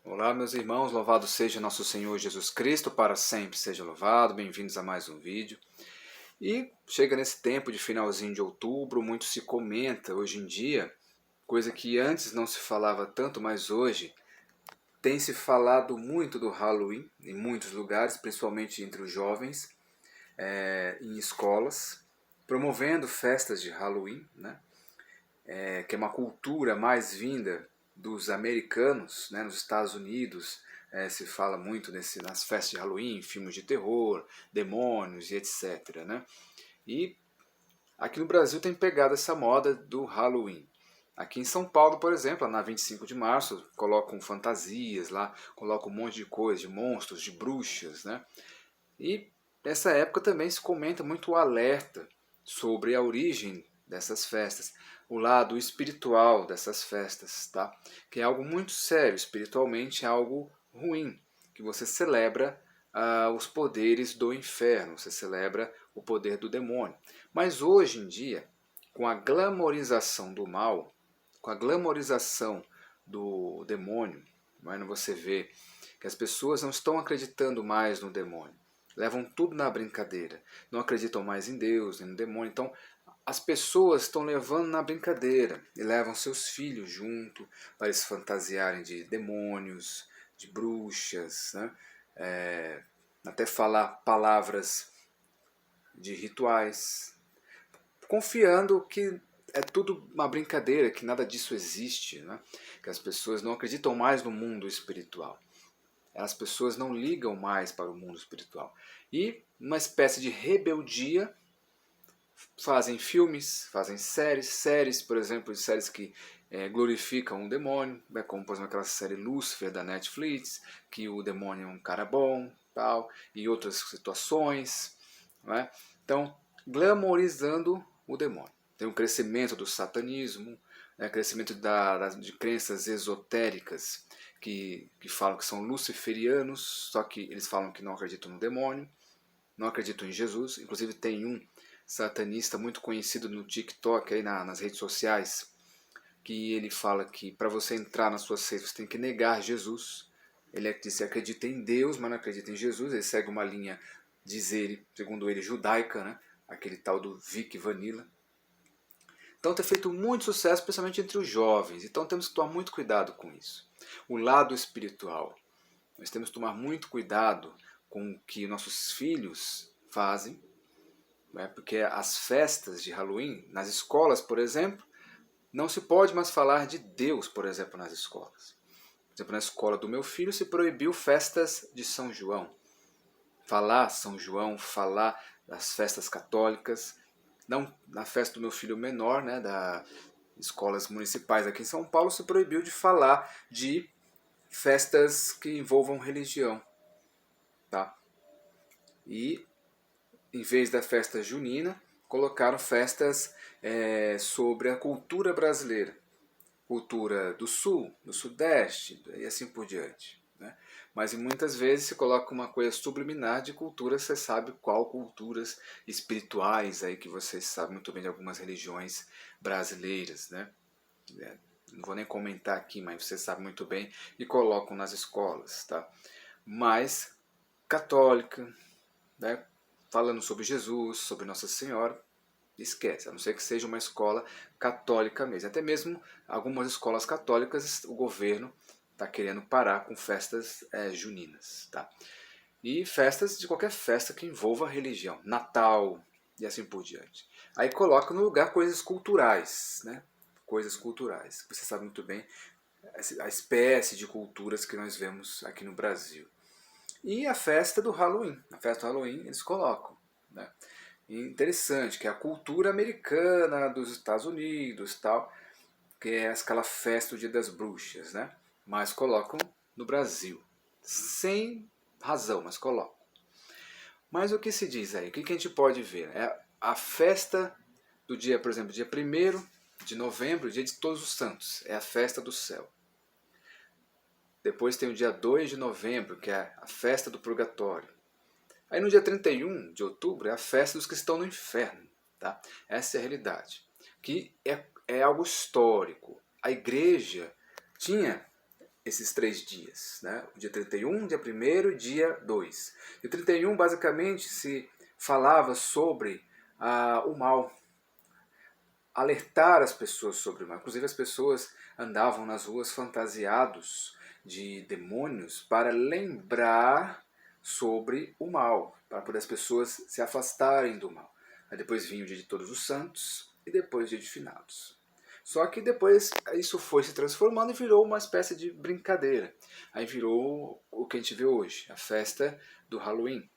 Olá, meus irmãos, louvado seja nosso Senhor Jesus Cristo, para sempre seja louvado. Bem-vindos a mais um vídeo. E chega nesse tempo de finalzinho de outubro, muito se comenta hoje em dia, coisa que antes não se falava tanto, mas hoje tem se falado muito do Halloween em muitos lugares, principalmente entre os jovens, em escolas, promovendo festas de Halloween, né? Que é uma cultura mais vinda dos americanos, né, nos Estados Unidos. Se fala muito nas festas de Halloween, filmes de terror, demônios e etc. Né? E aqui no Brasil tem pegado essa moda do Halloween. Aqui em São Paulo, por exemplo, na 25 de março, colocam fantasias lá, colocam um monte de coisa, de monstros, de bruxas, né? E nessa época também se comenta muito o alerta sobre a origem dessas festas, o lado espiritual dessas festas, tá? Que é algo muito sério, espiritualmente é algo ruim, que você celebra os poderes do inferno, você celebra o poder do demônio. Mas hoje em dia, com a glamorização do mal, com a glamorização do demônio, você vê que as pessoas não estão acreditando mais no demônio, levam tudo na brincadeira, não acreditam mais em Deus, nem no demônio. Então, as pessoas estão levando na brincadeira e levam seus filhos junto para eles fantasiarem de demônios, de bruxas, né? Até falar palavras de rituais, confiando que é tudo uma brincadeira, que nada disso existe, né? Que as pessoas não acreditam mais no mundo espiritual. As pessoas não ligam mais para o mundo espiritual. E, uma espécie de rebeldia, fazem filmes, fazem séries, por exemplo, séries que glorificam o demônio, né, como por exemplo aquela série Lúcifer da Netflix, que o demônio é um cara bom, tal, e outras situações. Né? Então, glamorizando o demônio. Tem um crescimento do satanismo, crescimento de crenças esotéricas que falam que são luciferianos, só que eles falam que não acreditam no demônio, não acreditam em Jesus. Inclusive tem um satanista muito conhecido no TikTok, aí nas redes sociais, que ele fala que para você entrar na sua seita você tem que negar Jesus. Ele diz que acredita em Deus, mas não acredita em Jesus. Ele segue uma linha, diz ele, segundo ele, judaica, né? Aquele tal do Vic Vanilla. Então tem feito muito sucesso, principalmente entre os jovens. Então temos que tomar muito cuidado com isso. O lado espiritual. Nós temos que tomar muito cuidado com o que nossos filhos fazem, né? Porque as festas de Halloween, nas escolas, por exemplo, não se pode mais falar de Deus, por exemplo, nas escolas. Por exemplo, na escola do meu filho se proibiu festas de São João. Falar São João, falar das festas católicas. Não, na festa do meu filho menor, né, das escolas municipais aqui em São Paulo, se proibiu de falar de festas que envolvam religião. Tá? E, em vez da festa junina, colocaram festas sobre a cultura brasileira. Cultura do sul, do sudeste e assim por diante. Né? Mas muitas vezes se coloca uma coisa subliminar de cultura, você sabe qual culturas espirituais aí que você sabe muito bem de algumas religiões brasileiras. Né? Não vou nem comentar aqui, mas você sabe muito bem e colocam nas escolas. Tá? Mas católica, né? Falando sobre Jesus, sobre Nossa Senhora, esquece, a não ser que seja uma escola católica mesmo. Até mesmo algumas escolas católicas, o governo está querendo parar com festas juninas. Tá? E festas de qualquer festa que envolva religião, Natal e assim por diante. Aí coloca no lugar coisas culturais, né? Coisas culturais. Você sabe muito bem a espécie de culturas que nós vemos aqui no Brasil. E a festa do Halloween. A festa do Halloween eles colocam. Né? E interessante, que é a cultura americana dos Estados Unidos, tal, que é aquela festa do Dia das Bruxas, né? Mas colocam no Brasil. Sem razão, mas colocam. Mas o que se diz aí? O que a gente pode ver? É a festa do dia, por exemplo, dia 1º de novembro, dia de Todos os Santos. É a festa do céu. Depois tem o dia 2 de novembro, que é a festa do purgatório. Aí no dia 31 de outubro é a festa dos que estão no inferno. Tá? Essa é a realidade. Que é algo histórico. A igreja tinha esses 3 dias, né? O dia 31, dia 1º e dia 2. Dia 31 basicamente se falava sobre o mal, alertar as pessoas sobre o mal. Inclusive as pessoas andavam nas ruas fantasiados de demônios para lembrar sobre o mal, para poder as pessoas se afastarem do mal. Aí depois vinha o dia de Todos os Santos e depois o dia de Finados. Só que depois isso foi se transformando e virou uma espécie de brincadeira. Aí virou o que a gente vê hoje, a festa do Halloween,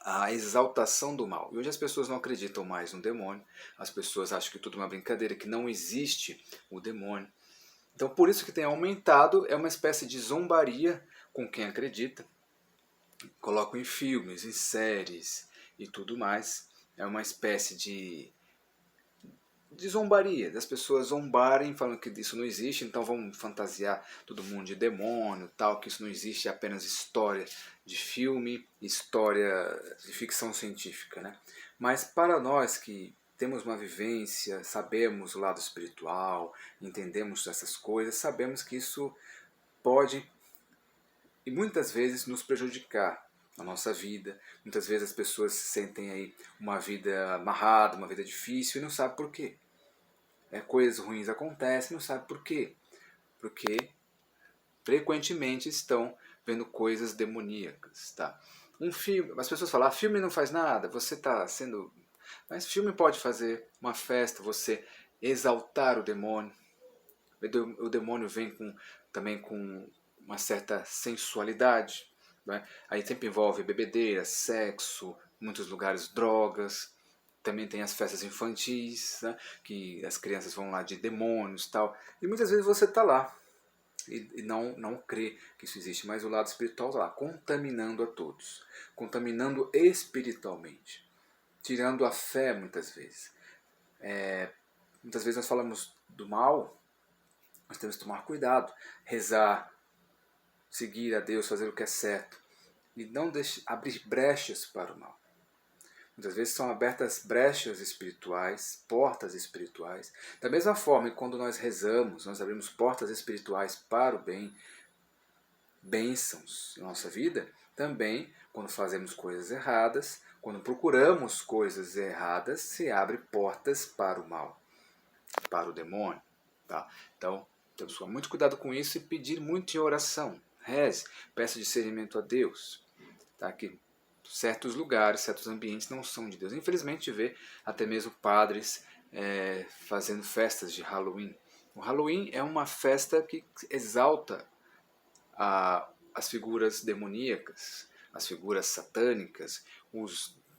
a exaltação do mal. E hoje as pessoas não acreditam mais no demônio, as pessoas acham que tudo é uma brincadeira, que não existe o demônio. Então por isso que tem aumentado, é uma espécie de zombaria com quem acredita. Colocam em filmes, em séries e tudo mais. É uma espécie de zombaria, das pessoas zombarem, falando que isso não existe, então vamos fantasiar todo mundo de demônio, tal, que isso não existe, é apenas história de filme, história de ficção científica, né? Mas para nós que temos uma vivência, sabemos o lado espiritual, entendemos essas coisas, sabemos que isso pode e muitas vezes nos prejudicar na nossa vida. Muitas vezes as pessoas sentem aí uma vida amarrada, uma vida difícil e não sabem por quê. Coisas ruins acontecem, não sabe por quê. Porque frequentemente estão vendo coisas demoníacas. Tá? Um filme, as pessoas falam, filme não faz nada, você está sendo... Mas filme pode fazer uma festa, você exaltar o demônio. O demônio vem também com uma certa sensualidade. Né? Aí sempre envolve bebedeira, sexo, em muitos lugares drogas. Também tem as festas infantis, né, que as crianças vão lá de demônios e tal. E muitas vezes você está lá e não crê que isso existe, mas o lado espiritual está lá, contaminando a todos. Contaminando espiritualmente. Tirando a fé muitas vezes. Muitas vezes nós falamos do mal, nós temos que tomar cuidado. Rezar, seguir a Deus, fazer o que é certo. E não abrir brechas para o mal. Muitas vezes são abertas brechas espirituais, portas espirituais. Da mesma forma que quando nós rezamos, nós abrimos portas espirituais para o bem, bênçãos na nossa vida, também quando fazemos coisas erradas, quando procuramos coisas erradas, se abre portas para o mal, para o demônio. Tá? Então, temos que tomar muito cuidado com isso e pedir muito em oração. Reze, peça discernimento a Deus. Tá? Que certos lugares, certos ambientes não são de Deus. Infelizmente vê até mesmo padres fazendo festas de Halloween. O Halloween é uma festa que exalta as figuras demoníacas, as figuras satânicas,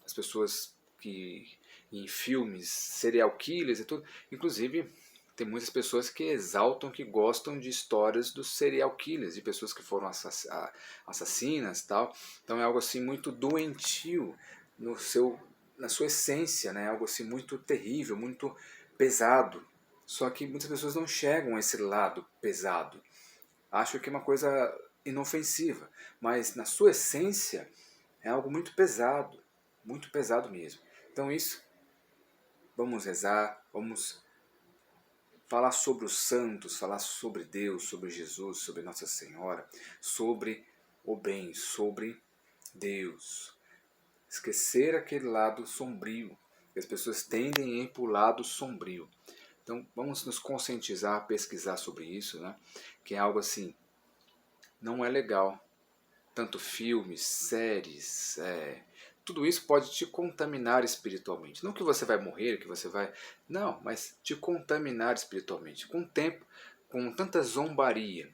as pessoas que em filmes, serial killers e tudo. Inclusive tem muitas pessoas que exaltam, que gostam de histórias dos serial killers, de pessoas que foram assassinas e tal. Então é algo assim muito doentio na sua essência, né? Algo assim muito terrível, muito pesado. Só que muitas pessoas não chegam a esse lado pesado. Acham que é uma coisa inofensiva, mas na sua essência é algo muito pesado mesmo. Então isso, vamos rezar, vamos falar sobre os santos, falar sobre Deus, sobre Jesus, sobre Nossa Senhora, sobre o bem, sobre Deus. Esquecer aquele lado sombrio, que as pessoas tendem a ir para o lado sombrio. Então vamos nos conscientizar, pesquisar sobre isso, né? Que é algo assim, não é legal. Tanto filmes, séries, tudo isso pode te contaminar espiritualmente. Não que você vai morrer, que você vai... Não, mas te contaminar espiritualmente. Com o tempo, com tanta zombaria,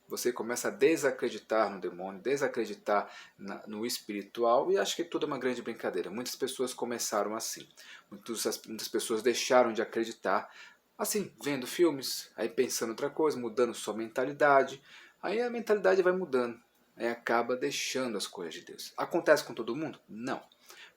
você começa a desacreditar no demônio, desacreditar no espiritual e acha que tudo é uma grande brincadeira. Muitas pessoas começaram assim. Muitas pessoas deixaram de acreditar, assim, vendo filmes, aí pensando outra coisa, mudando sua mentalidade. Aí a mentalidade vai mudando. Aí acaba deixando as coisas de Deus. Acontece com todo mundo? Não.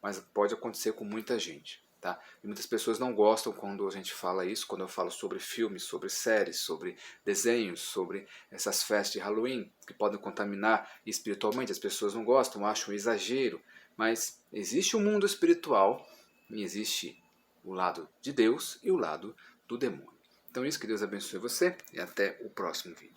Mas pode acontecer com muita gente. Tá? E muitas pessoas não gostam quando a gente fala isso, quando eu falo sobre filmes, sobre séries, sobre desenhos, sobre essas festas de Halloween, que podem contaminar espiritualmente. As pessoas não gostam, acham um exagero. Mas existe um mundo espiritual e existe o lado de Deus e o lado do demônio. Então isso, que Deus abençoe você e até o próximo vídeo.